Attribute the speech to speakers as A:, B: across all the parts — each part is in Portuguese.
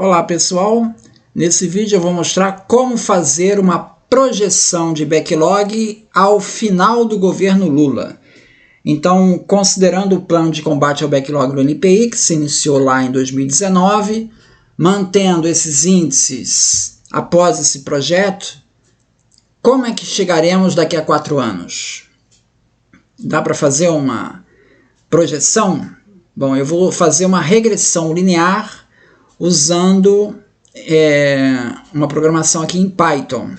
A: Olá pessoal, nesse vídeo eu vou mostrar como fazer uma projeção de backlog ao final do governo Lula. Então, considerando o plano de combate ao backlog do NPI, que se iniciou lá em 2019, mantendo esses índices após esse projeto, como é que chegaremos daqui a 4 anos? Dá para fazer uma projeção? Bom, eu vou fazer uma regressão linear usando uma programação aqui em Python.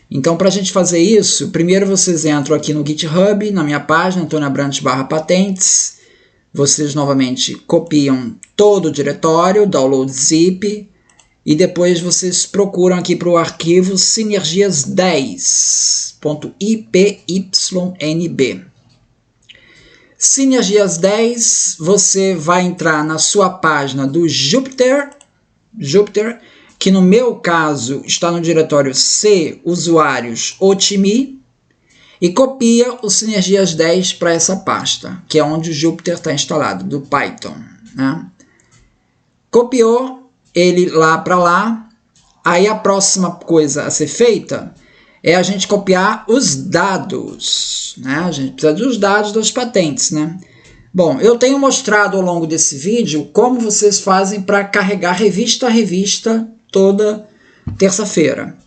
A: Então, para a gente fazer isso, primeiro vocês entram aqui no GitHub, na minha página, antoniabrantes/patentes. Vocês novamente copiam todo o diretório, download zip, e depois vocês procuram aqui para o arquivo synergias10.ipynb. Synergias 10, você vai entrar na sua página do Jupyter, que no meu caso está no diretório C, usuários otimi, e copia o Synergias 10 para essa pasta, que é onde o Jupyter está instalado, do Python, né? Copiou ele lá para lá, aí a próxima coisa a ser feita é a gente copiar os dados, né? A gente precisa dos dados das patentes, né? Bom, eu tenho mostrado ao longo desse vídeo como vocês fazem para carregar revista a revista toda terça-feira.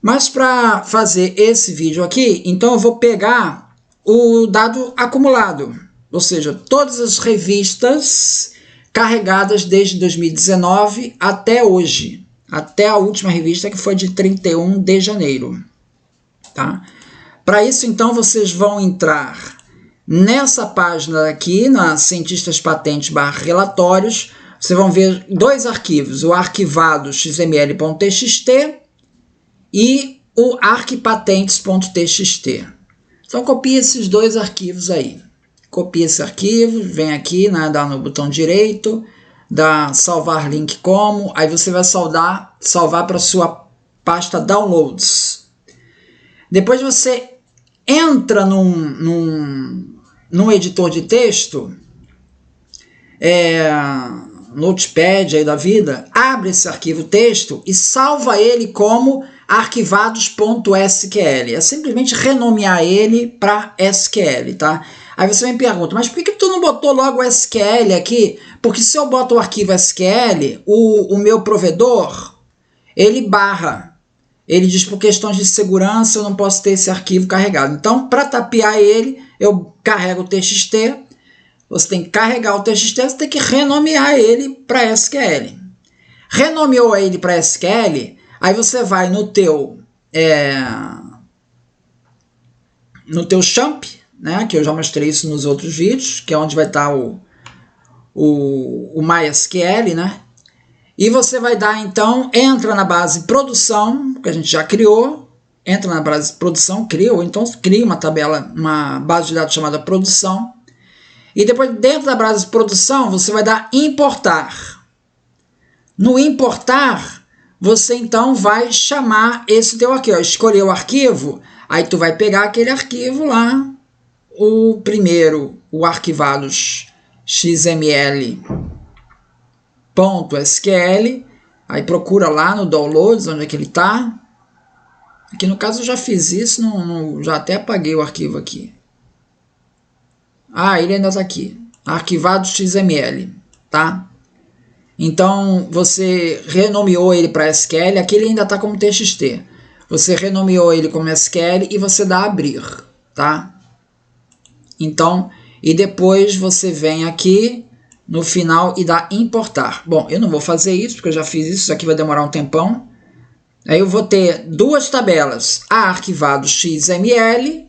A: Mas para fazer esse vídeo aqui, então eu vou pegar o dado acumulado, ou seja, todas as revistas carregadas desde 2019 até hoje. Até a última revista, que foi de 31 de janeiro. Tá? Para isso, então, vocês vão entrar nessa página aqui, na Cientistas Patentes/relatórios. Vocês vão ver dois arquivos, o arquivado xml.txt e o arquipatentes.txt. Então, copia esses dois arquivos aí. Copia esse arquivo, vem aqui, né, dá no botão direito, dá salvar link como, aí você vai salvar para sua pasta downloads. Depois você entra num editor de texto, Notepad aí da vida, abre esse arquivo texto e salva ele como arquivados.sql. É simplesmente renomear ele para SQL, tá? Aí você me pergunta, mas por que tu não botou logo o SQL aqui? Porque se eu boto o arquivo SQL, o meu provedor, ele barra. Ele diz, por questões de segurança, eu não posso ter esse arquivo carregado. Então, para tapear ele, eu carrego o TXT. Você tem que carregar o TXT, você tem que renomear ele para SQL. Renomeou ele para SQL, aí você vai no teu champ, né, que eu já mostrei isso nos outros vídeos, que é onde vai estar o MySQL, né? E você vai dar, então, entra na base produção, que a gente já criou, entra na base produção, cria, ou então cria uma tabela, uma base de dados chamada produção, e depois dentro da base produção você vai dar importar. No importar, você então vai chamar esse teu arquivo, escolher o arquivo, aí tu vai pegar aquele arquivo lá, o primeiro, o arquivados xml.sql, aí procura lá no downloads, onde é que ele está. Aqui no caso eu já fiz isso, já até apaguei o arquivo aqui. Ah, ele ainda está aqui, arquivados xml, tá? Então você renomeou ele para SQL, aqui ele ainda está como TXT. Você renomeou ele como SQL e você dá abrir, tá? Então, e depois você vem aqui no final e dá importar. Bom, eu não vou fazer isso, porque eu já fiz isso aqui vai demorar um tempão. Aí eu vou ter duas tabelas, a arquivado XML,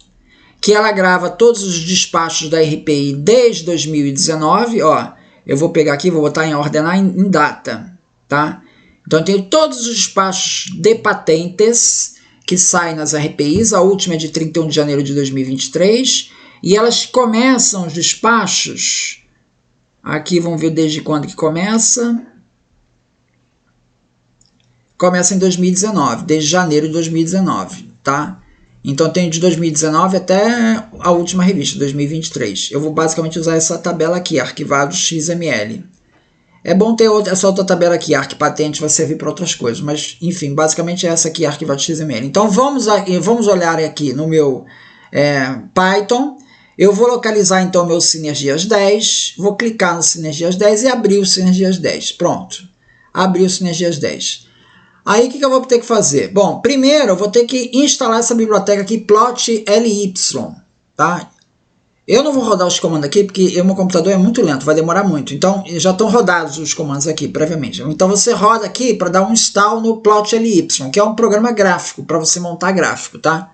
A: que ela grava todos os despachos da RPI desde 2019, ó, eu vou pegar aqui, vou botar em ordenar em data, tá? Então eu tenho todos os despachos de patentes que saem nas RPIs, a última é de 31 de janeiro de 2023, e elas começam os despachos, aqui vamos ver desde quando que começa. Começa em 2019, desde janeiro de 2019, tá? Então tem de 2019 até a última revista, 2023. Eu vou basicamente usar essa tabela aqui, arquivados XML. É bom ter essa outra tabela aqui, arquipatente vai servir para outras coisas, mas enfim, basicamente é essa aqui, arquivado XML. Então vamos olhar aqui no meu Python. Eu vou localizar então meu Sinergias 10, vou clicar no Sinergias 10 e abrir o Sinergias 10. Pronto, abri o Sinergias 10. Aí o que eu vou ter que fazer? Bom, primeiro eu vou ter que instalar essa biblioteca aqui, plotly, tá? Eu não vou rodar os comandos aqui, porque o meu computador é muito lento, vai demorar muito. Então, já estão rodados os comandos aqui, previamente. Então, você roda aqui para dar um install no plotly, que é um programa gráfico, para você montar gráfico, tá?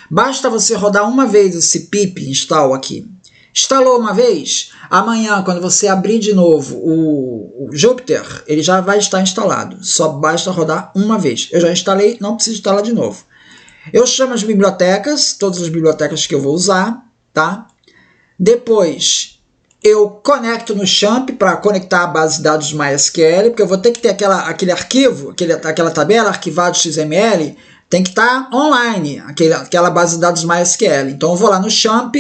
A: Basta você rodar uma vez esse pip install aqui. Instalou uma vez, amanhã, quando você abrir de novo o Jupyter, ele já vai estar instalado. Só basta rodar uma vez. Eu já instalei, não preciso instalar de novo. Eu chamo as bibliotecas, todas as bibliotecas que eu vou usar, tá? Depois, eu conecto no Champ para conectar a base de dados MySQL, porque eu vou ter que ter aquele arquivo, aquela tabela arquivado XML, tem que estar online, aquela base de dados MySQL. Então, eu vou lá no Champ,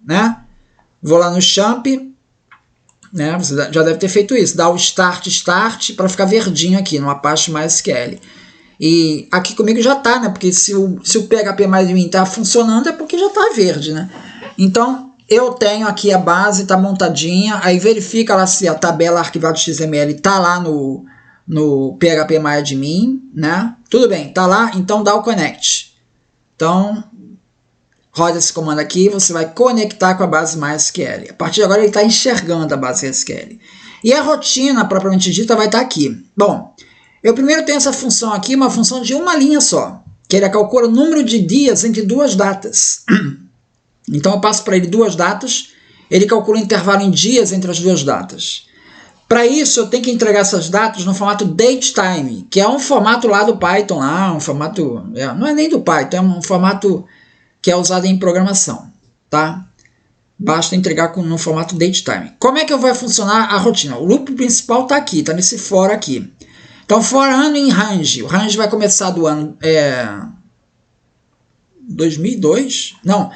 A: né? Vou lá no Champ, né? Você já deve ter feito isso, dá o Start, para ficar verdinho aqui no Apache MySQL. E aqui comigo já está, né? Porque se o PHP MyAdmin está funcionando, é porque já está verde, né? Então, eu tenho aqui a base, está montadinha, aí verifica lá se a tabela arquivado XML está lá no PHP MyAdmin, né? Tudo bem, está lá, então dá o connect. Então, roda esse comando aqui, você vai conectar com a base MySQL. A partir de agora ele está enxergando a base SQL. E a rotina, propriamente dita, vai estar aqui. Bom, eu primeiro tenho essa função aqui, uma função de uma linha só, que ele calcula o número de dias entre duas datas. Então eu passo para ele duas datas, ele calcula o intervalo em dias entre as duas datas. Para isso eu tenho que entregar essas datas no formato datetime, que é um formato lá do Python, lá, um formato, não é nem do Python, é um formato que é usado em programação, tá? Basta entregar no formato datetime. Como é que vai funcionar a rotina? O loop principal está aqui, está nesse for aqui. Então for ano em range, o range vai começar do ano 2002? Não.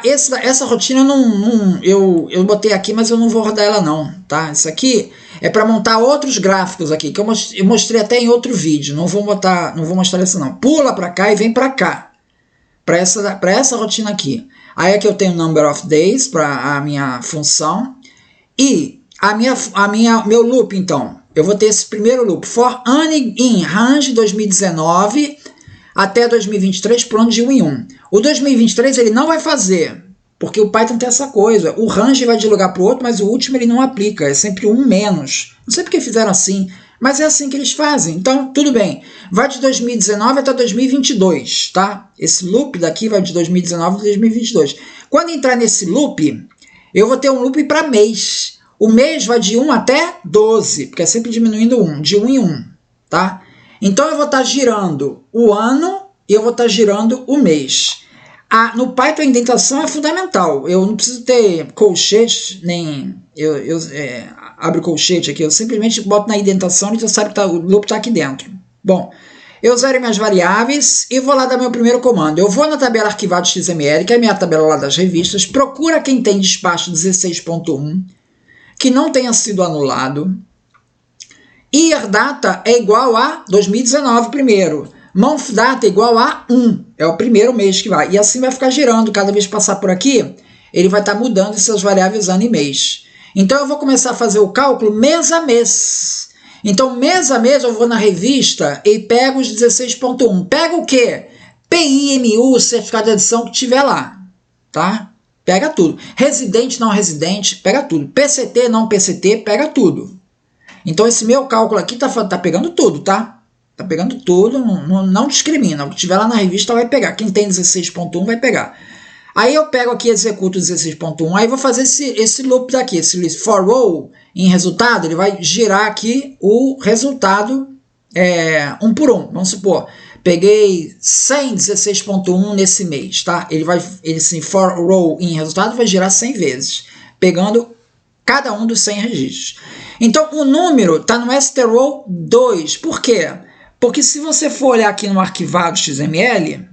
A: Essa rotina eu botei aqui, mas eu não vou rodar ela não, tá? Isso aqui é para montar outros gráficos aqui, que eu mostrei até em outro vídeo. Não vou mostrar essa não. Pula para cá e vem para cá, para essa rotina aqui. Aí aqui eu tenho number of days para a minha função e meu loop, então. Eu vou ter esse primeiro loop for ano in range 2019 até 2023 por ano de 1 em 1. O 2023 ele não vai fazer, porque o Python tem essa coisa. O range vai de um lugar para o outro, mas o último ele não aplica, é sempre 1 menos. Não sei porque fizeram assim, mas é assim que eles fazem. Então, tudo bem. Vai de 2019 até 2022, tá? Esse loop daqui vai de 2019 a 2022. Quando entrar nesse loop, eu vou ter um loop para mês. O mês vai de 1 até 12, porque é sempre diminuindo 1, de 1 em 1, tá? Então, eu vou estar girando o ano e eu vou estar girando o mês. No Python, a indentação é fundamental. Eu não preciso ter colchete, nem... abro colchete aqui. Eu simplesmente boto na indentação e já sabe que o loop está aqui dentro. Bom, eu zero minhas variáveis e vou lá dar meu primeiro comando. Eu vou na tabela arquivado XML, que é a minha tabela lá das revistas. Procura quem tem despacho 16.1, que não tenha sido anulado. Year data é igual a 2019 primeiro. Month data é igual a 1. É o primeiro mês que vai. E assim vai ficar girando. Cada vez que passar por aqui, ele vai estar mudando essas variáveis ano e mês. Então, eu vou começar a fazer o cálculo mês a mês. Então, mês a mês, eu vou na revista e pego os 16.1. Pega o quê? PIMU, certificado de edição que tiver lá. Tá? Pega tudo. Residente, não residente, pega tudo. PCT, não PCT, pega tudo. Então, esse meu cálculo aqui tá pegando tudo, tá? Tá pegando tudo, não discrimina. O que tiver lá na revista vai pegar. Quem tem 16.1 vai pegar. Aí eu pego aqui, executo 16.1, aí vou fazer esse loop daqui, esse for row em resultado, ele vai girar aqui o resultado 1 por 1. Vamos supor, peguei 100 16.1 nesse mês, tá? Ele sim, for row em resultado vai girar 100 vezes, pegando cada um dos 100 registros. Então, o número está no STROW 2. Por quê? Porque se você for olhar aqui no arquivado XML,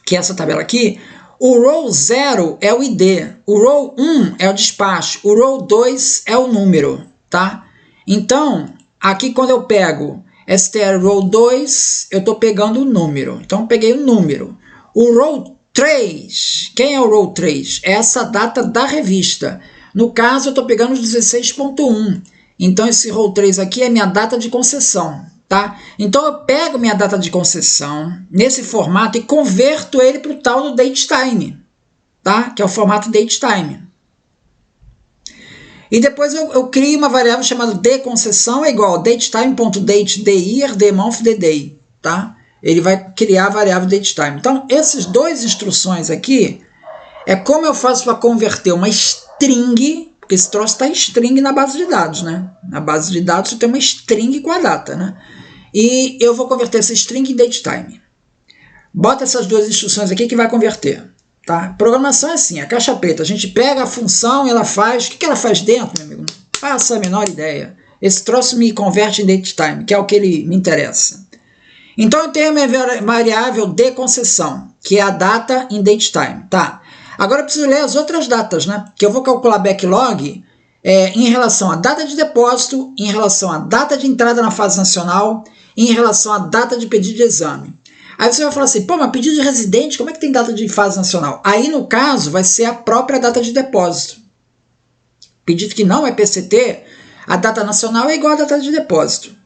A: que é essa tabela aqui, o row 0 é o ID, o row 1 é o despacho, o row 2 é o número, tá? Então, aqui quando eu pego STR row 2, eu estou pegando o número. Então, eu peguei o número. O row 3, quem é o row 3? É essa data da revista. No caso, eu estou pegando os 16.1. Então, esse row 3 aqui é minha data de concessão. Tá? Então, eu pego minha data de concessão nesse formato e converto ele para o tal do datetime. Tá? Que é o formato datetime. E depois eu crio uma variável chamada dConcessão é igual a datetime.date, the year, the month, the day. Tá? Ele vai criar a variável datetime. Então, essas duas instruções aqui é como eu faço para converter uma string, porque esse troço está em string na base de dados, né? Na base de dados você tem uma string com a data, né? E eu vou converter essa string em datetime. Bota essas duas instruções aqui que vai converter. Tá? Programação é assim, a caixa preta, a gente pega a função e ela faz, o que ela faz dentro, meu amigo? Não faço a menor ideia. Esse troço me converte em datetime, que é o que ele me interessa. Então eu tenho a minha variável de concessão, que é a data em datetime. Tá? Agora eu preciso ler as outras datas, né? Que eu vou calcular backlog em relação à data de depósito, em relação à data de entrada na fase nacional, em relação à data de pedido de exame. Aí você vai falar assim, pô, mas pedido de residente, como é que tem data de fase nacional? Aí, no caso, vai ser a própria data de depósito. Pedido que não é PCT, a data nacional é igual à data de depósito.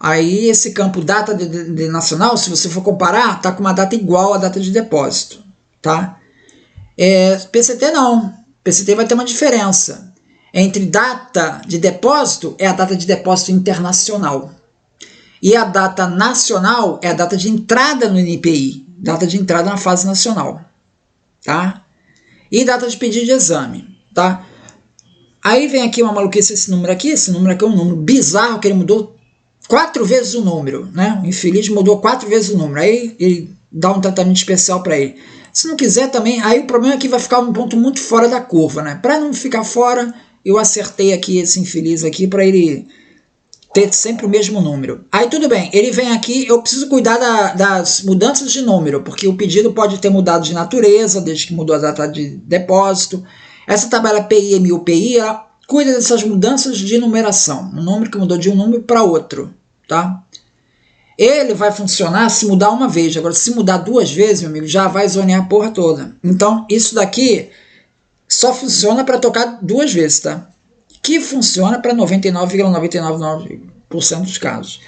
A: Aí, esse campo data de nacional, se você for comparar, está com uma data igual à data de depósito. Tá? PCT não. PCT vai ter uma diferença. Entre data de depósito é a data de depósito internacional. E a data nacional é a data de entrada no NPI, data de entrada na fase nacional, tá? E data de pedido de exame, tá? Aí vem aqui uma maluquice esse número aqui é um número bizarro, que ele mudou 4 vezes o número, né? O infeliz mudou 4 vezes o número, aí ele dá um tratamento especial para ele. Se não quiser também, aí o problema é que vai ficar um ponto muito fora da curva, né? Para não ficar fora, eu acertei aqui esse infeliz aqui para ele ter sempre o mesmo número. Aí tudo bem, ele vem aqui, eu preciso cuidar das mudanças de número, porque o pedido pode ter mudado de natureza, desde que mudou a data de depósito. Essa tabela PI, MU, PI, ela cuida dessas mudanças de numeração, um número que mudou de um número para outro, tá? Ele vai funcionar se mudar uma vez, agora se mudar 2 vezes, meu amigo, já vai zonear a porra toda. Então, isso daqui só funciona para tocar 2 vezes, tá? Que funciona para 99,999% dos casos.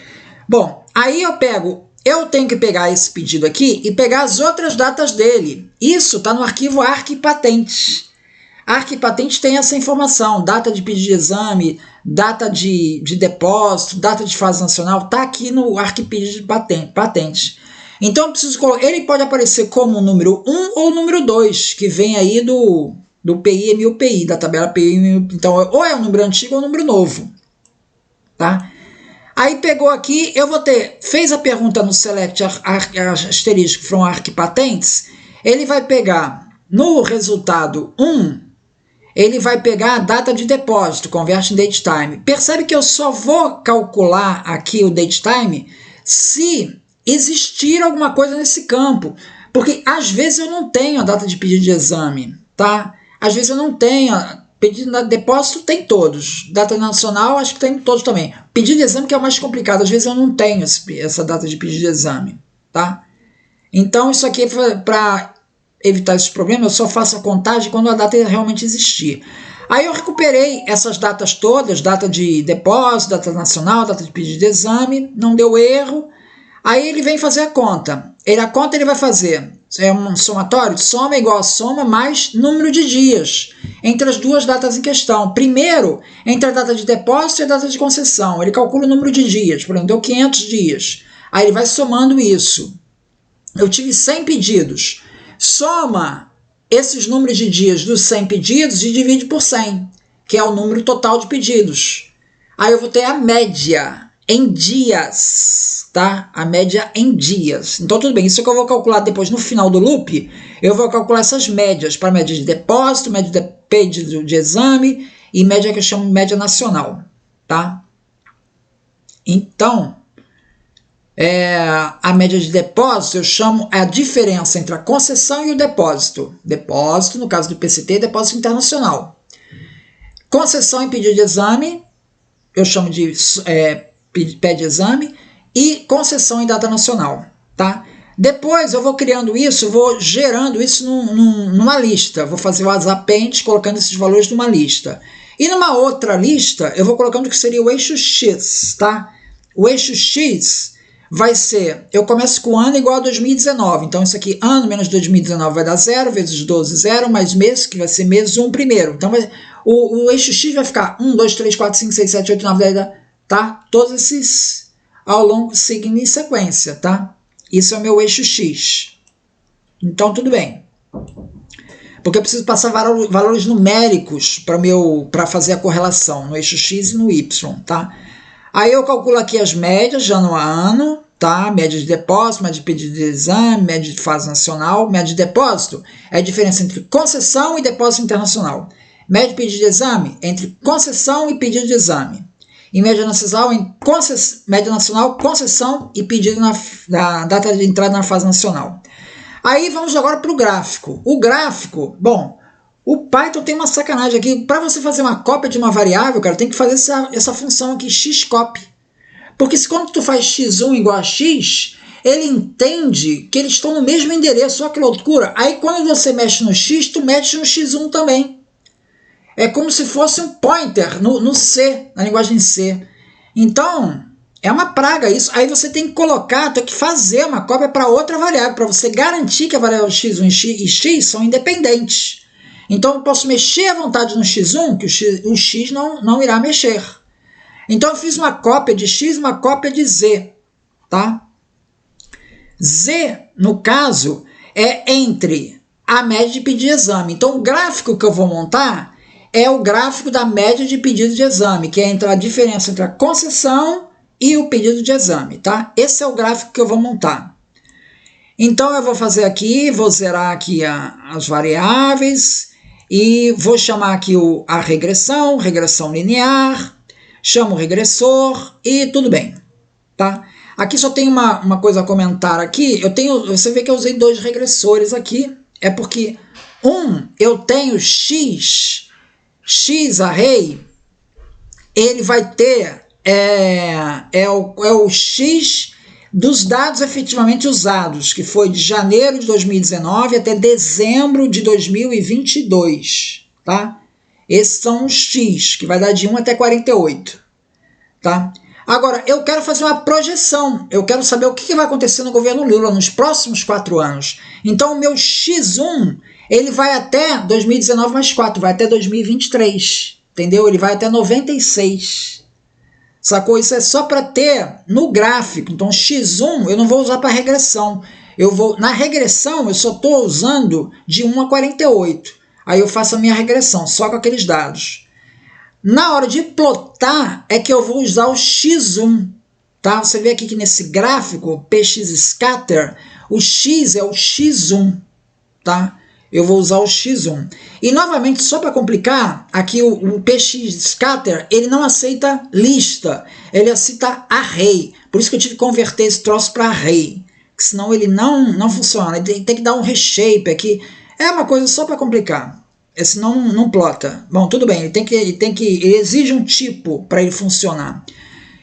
A: Bom, aí eu tenho que pegar esse pedido aqui e pegar as outras datas dele. Isso está no arquivo ArcPatentes. ArcPatentes tem essa informação, data de pedido de exame, data de depósito, data de fase nacional, está aqui no ArcPatentes. Então eu preciso colocar, ele pode aparecer como o número 1 ou o número 2, que vem aí do PI, MU, PI, da tabela PI, MU. Então, ou é um número antigo ou um número novo. Tá? Aí pegou aqui, eu vou ter, fez a pergunta no select asterisco from ArcPatentes, ele vai pegar no resultado 1, ele vai pegar a data de depósito, converte em datetime. Percebe que eu só vou calcular aqui o datetime se existir alguma coisa nesse campo, porque às vezes eu não tenho a data de pedido de exame, tá? Às vezes eu não tenho, pedido de depósito tem todos, data nacional acho que tem todos também. Pedido de exame que é o mais complicado, às vezes eu não tenho essa data de pedido de exame, tá? Então isso aqui para evitar esses problemas, eu só faço a contagem quando a data realmente existir. Aí eu recuperei essas datas todas, data de depósito, data nacional, data de pedido de exame, não deu erro. Aí ele vem fazer a conta. A conta ele vai fazer, é um somatório, soma igual a soma mais número de dias entre as duas datas em questão. Primeiro, entre a data de depósito e a data de concessão. Ele calcula o número de dias, por exemplo, deu 500 dias. Aí ele vai somando isso. Eu tive 100 pedidos. Soma esses números de dias dos 100 pedidos e divide por 100, que é o número total de pedidos. Aí eu vou ter a média em dias, tá? A média em dias. Então tudo bem, isso que eu vou calcular depois no final do loop, eu vou calcular essas médias para média de depósito, média de pedido de exame e média que eu chamo de média nacional, tá? Então, a média de depósito eu chamo a diferença entre a concessão e o depósito. Depósito, no caso do PCT, depósito internacional. Concessão e pedido de exame, eu chamo de pé de exame, e concessão em data nacional, tá? Depois eu vou criando isso, vou gerando isso numa lista, vou fazer o append colocando esses valores numa lista. E numa outra lista, eu vou colocando o que seria o eixo X, tá? O eixo X vai ser, eu começo com ano igual a 2019, então isso aqui, ano menos 2019 vai dar 0, vezes 12, 0, mais mês, que vai ser mês 1 primeiro. Então o eixo X vai ficar 1, 2, 3, 4, 5, 6, 7, 8, 9, 10, tá? Todos esses ao longo, seguindo em sequência, tá? Isso é o meu eixo X. Então, tudo bem. Porque eu preciso passar valores numéricos para fazer a correlação no eixo X e no Y, tá? Aí eu calculo aqui as médias de ano a ano, tá? Média de depósito, média de pedido de exame, média de fase nacional. Média de depósito é a diferença entre concessão e depósito internacional. Média de pedido de exame entre concessão e pedido de exame. Em média nacional, média nacional, concessão e pedido na data de entrada na fase nacional. Aí vamos agora para o gráfico. O gráfico, bom, o Python tem uma sacanagem aqui. Para você fazer uma cópia de uma variável, cara, tem que fazer essa função aqui, xcopy. Porque se quando tu faz x1 igual a x, ele entende que eles estão no mesmo endereço. Olha que loucura. Aí quando você mexe no x, tu mexe no x1 também. É como se fosse um pointer no C, na linguagem C. Então, é uma praga isso. Aí você tem que colocar, tem que fazer uma cópia para outra variável, para você garantir que a variável x1 e x são independentes. Então, eu posso mexer à vontade no x1, que o x não irá mexer. Então, eu fiz uma cópia de x e uma cópia de z. Tá? Z, no caso, é entre a média de pedido de exame. Então, o gráfico que eu vou montar é o gráfico da média de pedido de exame, que é a diferença entre a concessão e o pedido de exame, tá? Esse é o gráfico que eu vou montar. Então, eu vou fazer aqui, vou zerar aqui as variáveis e vou chamar aqui a regressão linear, chamo o regressor e tudo bem, tá? Aqui só tem uma coisa a comentar aqui, você vê que eu usei 2 regressores aqui, é porque eu tenho x array, ele vai ter o x dos dados efetivamente usados, que foi de janeiro de 2019 até dezembro de 2022, tá? Esses são os x, que vai dar de 1 até 48, tá? Agora, eu quero fazer uma projeção, eu quero saber o que vai acontecer no governo Lula nos próximos 4 anos. Então, o meu x1, ele vai até 2019 mais 4, vai até 2023, entendeu? Ele vai até 96, sacou? Isso é só para ter no gráfico. Então, x1 eu não vou usar para regressão. Na regressão, eu só estou usando de 1 a 48. Aí eu faço a minha regressão, só com aqueles dados. Na hora de plotar, é que eu vou usar o x1. Tá? Você vê aqui que nesse gráfico, px_scatter, o x é o x1. Tá? Eu vou usar o x1. E novamente, só para complicar, aqui o px_scatter, ele não aceita lista, ele aceita array. Por isso que eu tive que converter esse troço para array, que senão ele não funciona. Ele tem que dar um reshape aqui. É uma coisa só para complicar, senão não plota. Bom, tudo bem, ele exige um tipo para ele funcionar.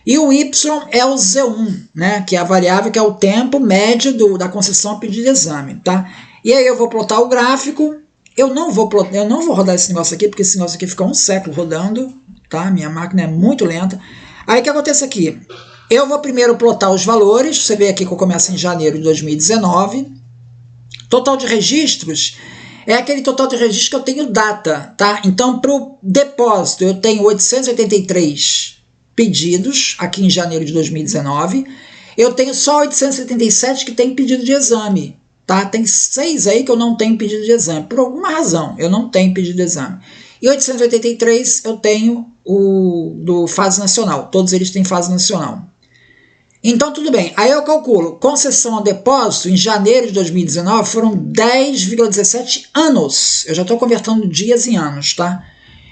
A: E o y é o z1, né, que é a variável que é o tempo médio da concessão a pedido de exame, tá? E aí eu vou plotar o gráfico. Eu não vou rodar esse negócio aqui, porque esse negócio aqui fica um século rodando, tá? Minha máquina é muito lenta. Aí o que acontece aqui? Eu vou primeiro plotar os valores. Você vê aqui que eu começo em janeiro de 2019. Total de registros é aquele total de registros que eu tenho data, tá? Então, para o depósito, eu tenho 883 pedidos aqui em janeiro de 2019. Eu tenho só 877 que tem pedido de exame. Tá? Tem 6 aí que eu não tenho pedido de exame. Por alguma razão, eu não tenho pedido de exame. E 883 eu tenho do fase nacional. Todos eles têm fase nacional. Então, tudo bem. Aí eu calculo. Concessão a depósito, em janeiro de 2019, foram 10,17 anos. Eu já estou convertendo dias em anos, tá?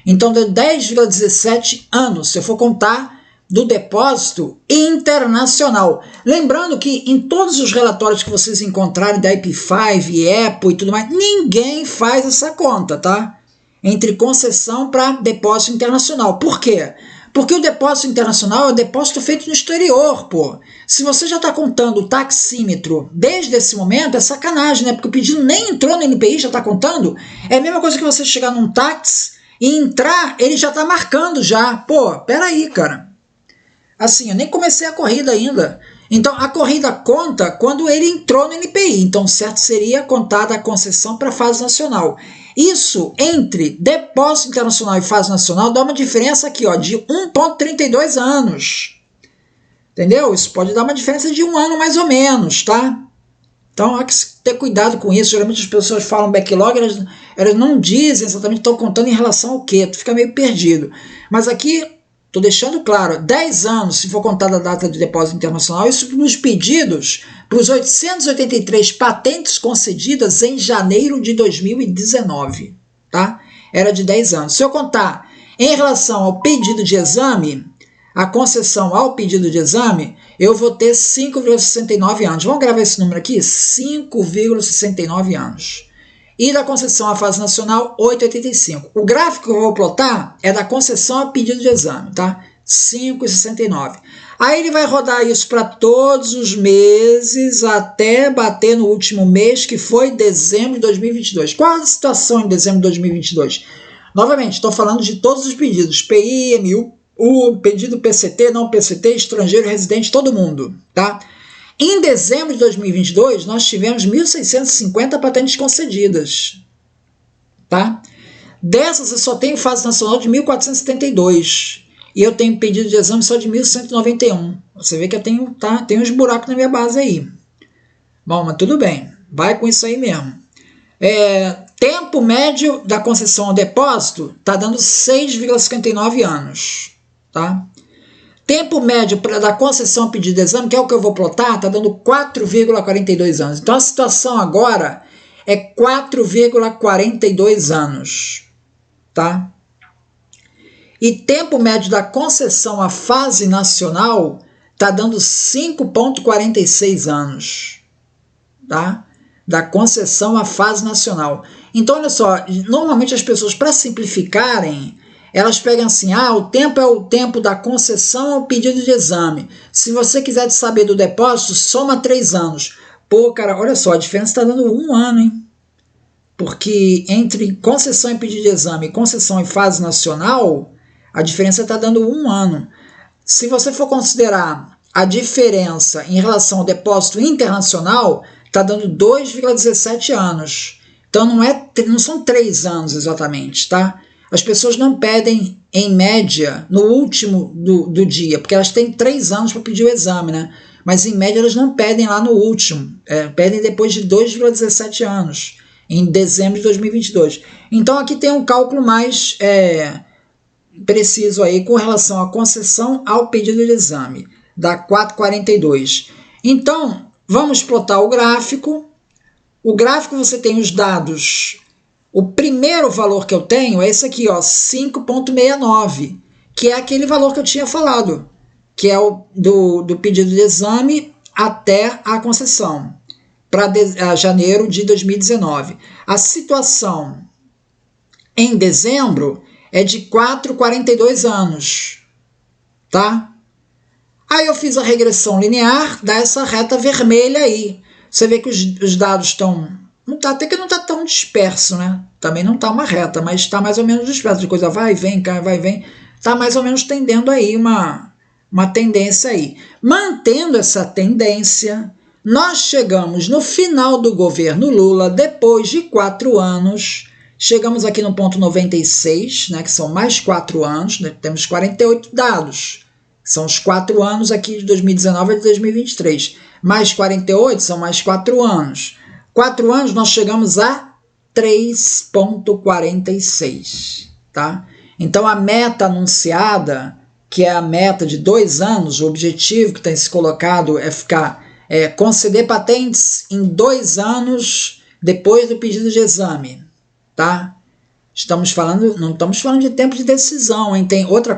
A: Então, deu 10,17 anos. Se eu for contar do depósito internacional. Lembrando que em todos os relatórios que vocês encontrarem da IP5 e EPO e tudo mais, ninguém faz essa conta, tá? Entre concessão para depósito internacional. Por quê? Porque o depósito internacional é o depósito feito no exterior, pô. Se você já está contando o taxímetro desde esse momento, é sacanagem, né? Porque o pedido nem entrou no NPI, já está contando. É a mesma coisa que você chegar num táxi e entrar, ele já está marcando já. Pô, peraí, cara. Assim, eu nem comecei a corrida ainda. Então, a corrida conta quando ele entrou no NPI. Então, certo seria contada a concessão para a fase nacional. Isso, entre depósito internacional e fase nacional, dá uma diferença aqui, ó, de 1,32 anos. Entendeu? Isso pode dar uma diferença de 1 ano mais ou menos, tá? Então, há que ter cuidado com isso. Geralmente as pessoas falam backlog, elas não dizem exatamente, estão contando em relação ao quê. Tu fica meio perdido. Mas aqui, estou deixando claro, 10 anos, se for contada a data de depósito internacional, isso nos pedidos para os 883 patentes concedidas em janeiro de 2019, tá? Era de 10 anos. Se eu contar em relação ao pedido de exame, a concessão ao pedido de exame, eu vou ter 5,69 anos. Vamos gravar esse número aqui? 5,69 anos. E da concessão à fase nacional, 8,85. O gráfico que eu vou plotar é da concessão ao pedido de exame, tá? 5,69. Aí ele vai rodar isso para todos os meses até bater no último mês, que foi dezembro de 2022. Qual a situação em dezembro de 2022? Novamente, estou falando de todos os pedidos, PI, MU, o pedido PCT, não PCT, estrangeiro, residente, todo mundo, tá? Em dezembro de 2022, nós tivemos 1.650 patentes concedidas, tá? Dessas, eu só tenho fase nacional de 1.472 e eu tenho pedido de exame só de 1.191. Você vê que eu tenho, tá? Tem uns buracos na minha base aí. Bom, mas tudo bem, vai com isso aí mesmo. Tempo médio da concessão ao depósito está dando 6,59 anos, tá? Tempo médio da concessão ao pedido de exame, que é o que eu vou plotar, está dando 4,42 anos. Então a situação agora é 4,42 anos, tá? E tempo médio da concessão à fase nacional está dando 5,46 anos, tá? Da concessão à fase nacional. Então, olha só, normalmente as pessoas, para simplificarem, elas pegam assim, o tempo é o tempo da concessão ao pedido de exame. Se você quiser saber do depósito, soma 3 anos. Pô, cara, olha só, a diferença está dando 1 ano, hein? Porque entre concessão e pedido de exame e concessão em fase nacional, a diferença está dando 1 ano. Se você for considerar a diferença em relação ao depósito internacional, está dando 2,17 anos. Então não são 3 anos exatamente, tá? As pessoas não pedem, em média, no último do dia, porque elas têm 3 anos para pedir o exame, né? Mas, em média, elas não pedem lá no último. Pedem depois de 2,17 anos, em dezembro de 2022. Então, aqui tem um cálculo mais preciso aí com relação à concessão ao pedido de exame, da 4,42. Então, vamos plotar o gráfico. O gráfico você tem os dados. O primeiro valor que eu tenho é esse aqui, ó, 5,69, que é aquele valor que eu tinha falado, que é o do pedido de exame até a concessão, para janeiro de 2019. A situação em dezembro é de 4,42 anos, tá? Aí eu fiz a regressão linear, dá essa reta vermelha aí. Você vê que os dados estão... até que não está tão disperso, né? Também não está uma reta, mas está mais ou menos disperso. De coisa vai e vem, cai, vai e vem. Está mais ou menos tendendo aí uma tendência aí. Mantendo essa tendência, nós chegamos no final do governo Lula, depois de 4 anos, chegamos aqui no ponto 96, né, que são mais 4 anos, né, temos 48 dados. São os 4 anos aqui de 2019 a de 2023. Mais 48 são mais 4 anos. 4 anos nós chegamos a 3,46, tá? Então a meta anunciada, que é a meta de 2 anos, o objetivo que tem se colocado é conceder patentes em 2 anos depois do pedido de exame, tá? Não estamos falando de tempo de decisão, hein? Tem outro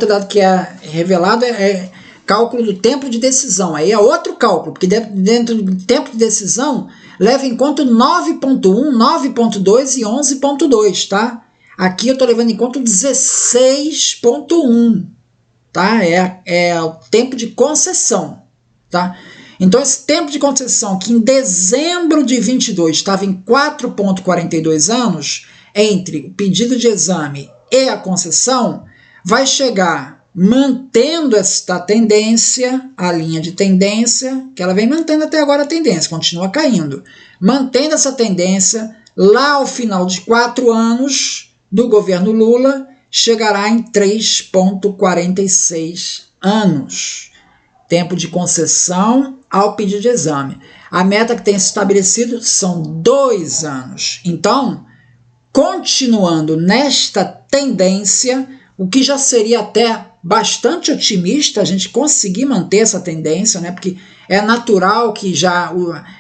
A: dado que é revelado é cálculo do tempo de decisão. Aí é outro cálculo, porque dentro do tempo de decisão leva em conta 9.1, 9.2 e 11.2, tá? Aqui eu estou levando em conta 16.1, tá? É o tempo de concessão, tá? Então, esse tempo de concessão, que em dezembro de 22 estava em 4,42 anos, entre o pedido de exame e a concessão, vai chegar mantendo esta tendência, a linha de tendência, que ela vem mantendo até agora a tendência, continua caindo. Mantendo essa tendência, lá ao final de 4 anos do governo Lula, chegará em 3,46 anos. Tempo de concessão ao pedido de exame. A meta que tem se estabelecido são 2 anos. Então, continuando nesta tendência, o que já seria até bastante otimista a gente conseguir manter essa tendência, né? Porque é natural que já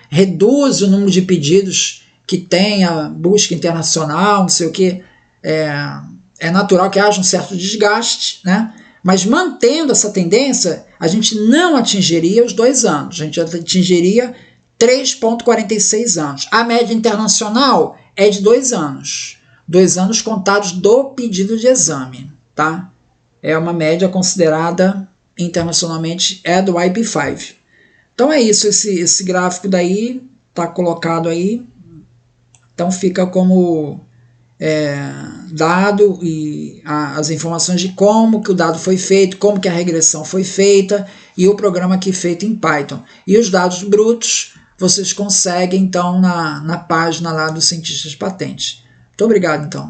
A: reduz o número de pedidos que tem a busca internacional, não sei o que, é natural que haja um certo desgaste, né? Mas mantendo essa tendência, a gente não atingiria os 2 anos, a gente atingiria 3,46 anos. A média internacional é de 2 anos. 2 anos contados do pedido de exame, tá? É uma média considerada internacionalmente, é do IP5. Então é isso, esse gráfico daí está colocado aí, então fica como dado e as informações de como que o dado foi feito, como que a regressão foi feita e o programa aqui feito em Python. E os dados brutos vocês conseguem então na página lá dos cientistas patentes. Muito obrigado então.